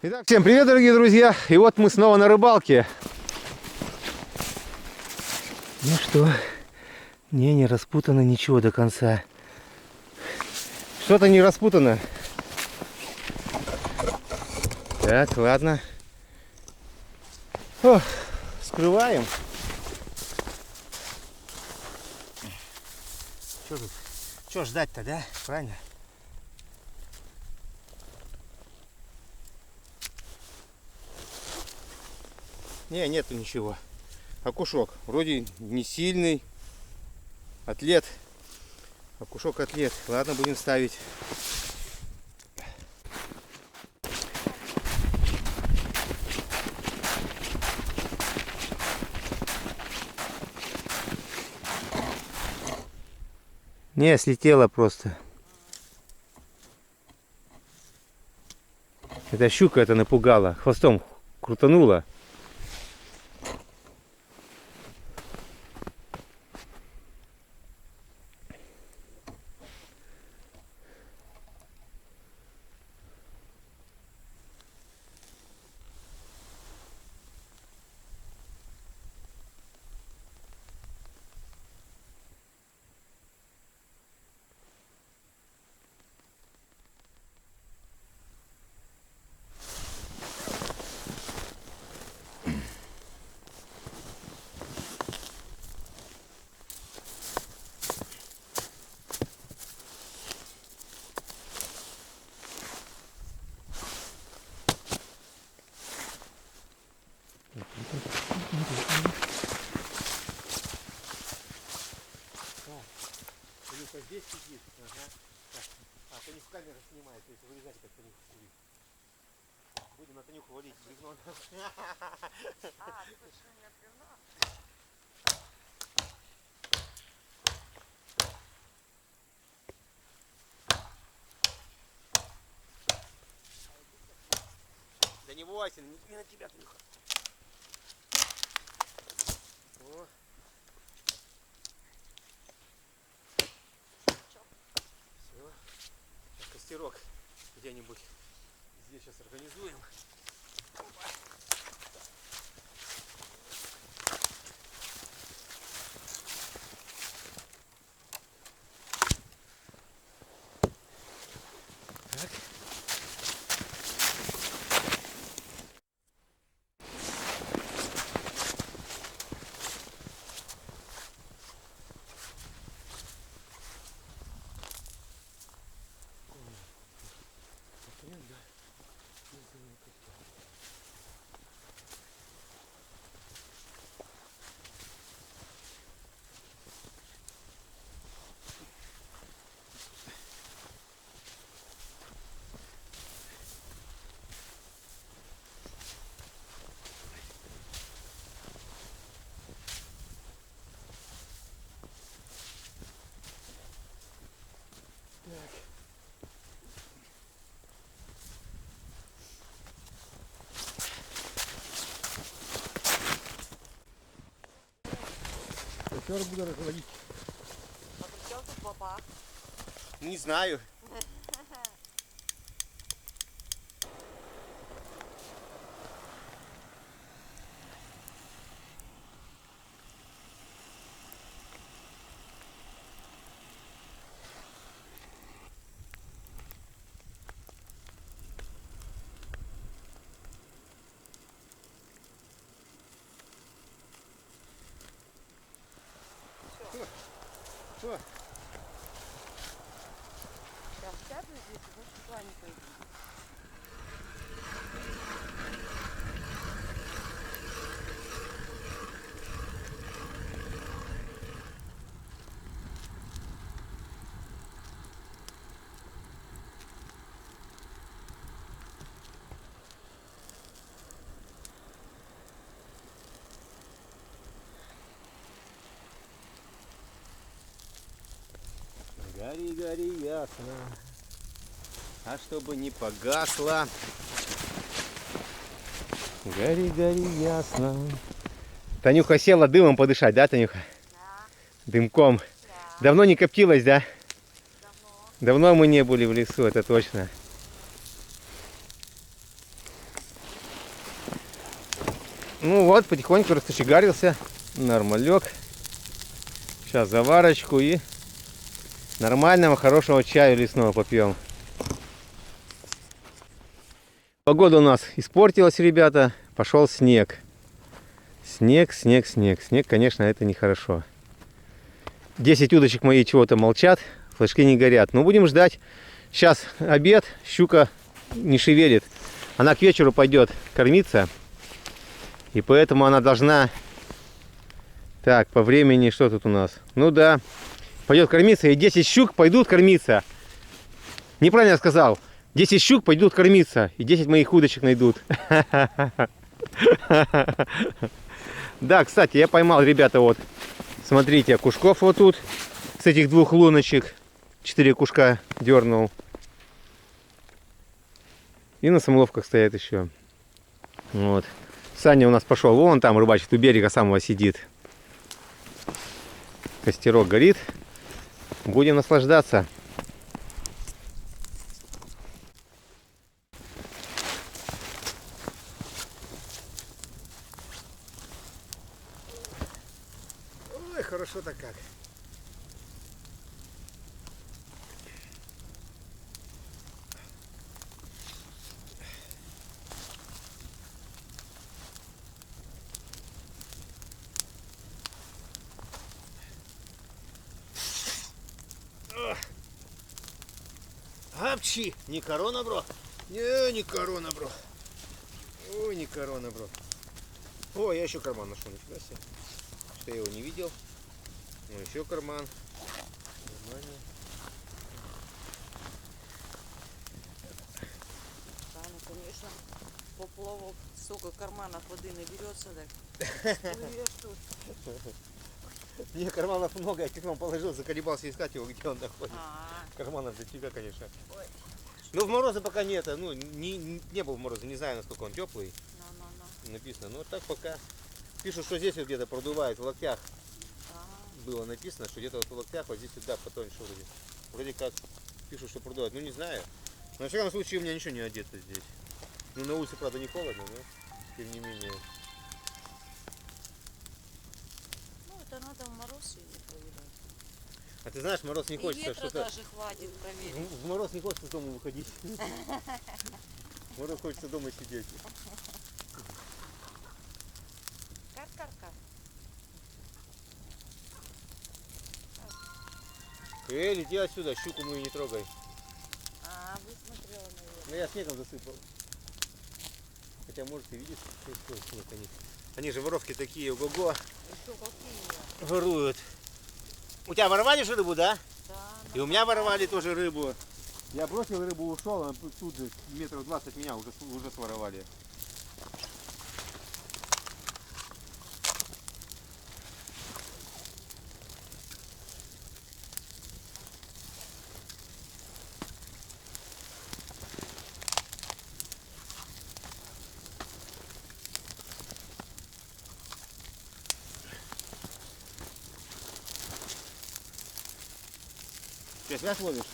Итак, всем привет, дорогие друзья! И вот мы снова на рыбалке. Ну что, не распутано ничего до конца. Что-то не распутано. Так, ладно. О, скрываем. Что тут? Что ждать-то, да? Правильно? Нету ничего. Окушок. Вроде не сильный. Атлет. Окушок атлет. Ладно, будем ставить. Не, слетела просто. Эта щука это напугала. Хвостом крутанула. Здесь сидит. Ага. Так. Танюх камера снимает, то есть вырезать как Танюх сидит. Будем на Танюху валить бревно. Ты хочешь у меня бревно? Да не бойся, не на тебя, Танюха. О. Все. Костерок где-нибудь здесь сейчас организуем. Так. Костер буду разводить. А при чем тут бабах? Не знаю. Что? Сейчас сяду здесь и больше туда не пойду. Гори, гори, ясно. А чтобы не погасло. Гори, гори, ясно. Танюха села дымом подышать, да, Танюха? Да, Дымком. да, Давно не коптилась, да? давно. Давно мы не были в лесу, это точно. Ну вот, потихоньку раскочегарился. Нормалек. Сейчас заварочку и нормального, хорошего чаю лесного попьем. Погода у нас испортилась, ребята. Пошел снег. Снег. Снег, конечно, это нехорошо. 10 удочек мои чего-то молчат. Флажки не горят. Но будем ждать. Сейчас обед. Щука не шевелит. Она к вечеру пойдет кормиться. И поэтому она должна... Так, по времени что тут у нас? Ну да. Пойдет кормиться. И 10 щук пойдут кормиться. Неправильно я сказал. 10 щук пойдут кормиться. И 10 моих удочек найдут. Да, кстати, я поймал, ребята, вот. Смотрите, кушков вот тут. С этих 2 луночек. 4 кушка дернул. И на самоловках стоят еще. Вот. Саня у нас пошел вон там рыбачит, у берега самого сидит. Костерок горит. Будем наслаждаться. Ой, хорошо-то как. Апчи! Не корона, бро? Не корона, бро. Ой, не корона, бро. О, я еще карман нашел, нифига себе. Что я его не видел. Ну, еще карман. Нормально. Таня, конечно, поплавок, столько карманов воды наберется, так плывешь тут. Мне карманов много, я телефон положил, заколебался искать его, где он находится. А, Карманов дофига, конечно. ой, Ну, в морозы пока нет, ну, не был в морозы, не знаю, насколько он теплый, ну. написано. Но так пока пишут, что здесь вот где-то продувает, в локтях было написано, что где-то вот в локтях, вот здесь вот, да, потоньше вроде. Вроде как пишут, что продувает, ну, не знаю. Но, во всяком случае, у меня ничего не одето здесь. Ну, на улице, правда, не холодно, но тем не менее. Ну, это надо в мороз и не проверять. А ты знаешь, мороз не И хочется ветра что-то... даже хватит проверить. В мороз не хочется дома выходить. В мороз хочется дома сидеть. Кар-кар-кар. Лети отсюда, щуку мою не трогай. А, высмотрела, наверное. Ну я снегом засыпал. Хотя может и видишь, что снег они же воровки такие, ого-го, Еще какие? воруют. У тебя воровали же рыбу, да? Да. И у меня воровали тоже рыбу. Я бросил рыбу, ушел, а тут же метров 20 меня уже своровали. Ты связь ловишь?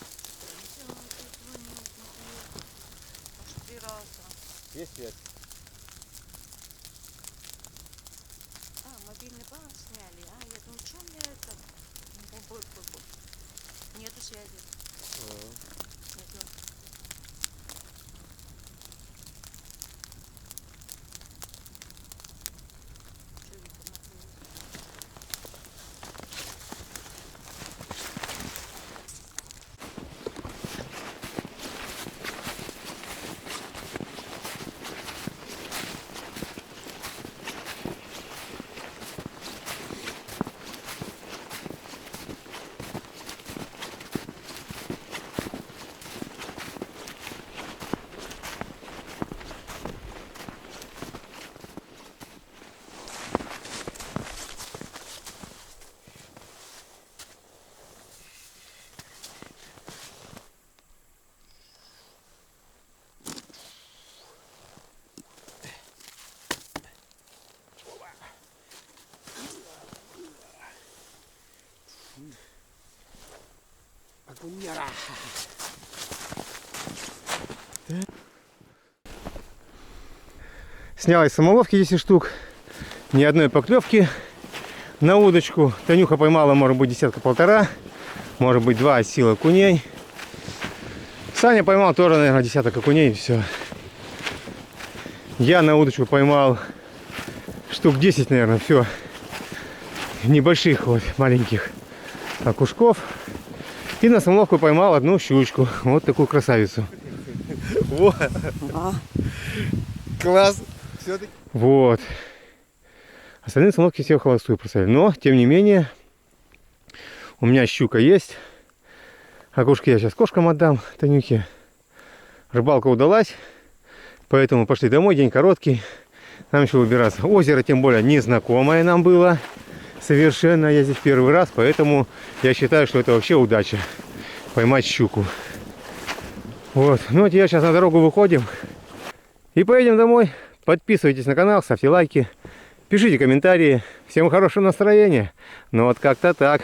Аж 3 раза. Есть связь? А, мобильный банк сняли. А, я думаю, что мне это? Бу-бу-бу-бу. Нету связи. Нету. Что, Вика, накрылась? Акуньяра. Снял из самоловки 10 штук. ни одной поклевки на удочку. Танюха поймала, может быть, десятка-полтора, может быть, 2 от силы окуней. Саня поймал тоже, наверное, десяток окуней, и все. Я на удочку поймал штук 10, наверное, все. Небольших вот, маленьких окушков. И на самоловку поймал одну щучку. Вот такую красавицу. Вот. Класс. Все-таки. Вот. Остальные самоловки все в холостую поставили. Но, тем не менее, у меня щука есть. Окушки я сейчас кошкам отдам, Танюхе. Рыбалка удалась. Поэтому пошли домой. День короткий. Нам еще выбираться. Озеро, тем более, незнакомое нам было. Совершенно. Я здесь первый раз. Поэтому я считаю, что это вообще удача. Поймать щуку. Вот. Ну, вот я сейчас на дорогу выходим. И поедем домой. Подписывайтесь на канал, ставьте лайки. Пишите комментарии. Всем хорошего настроения. Ну вот как-то так.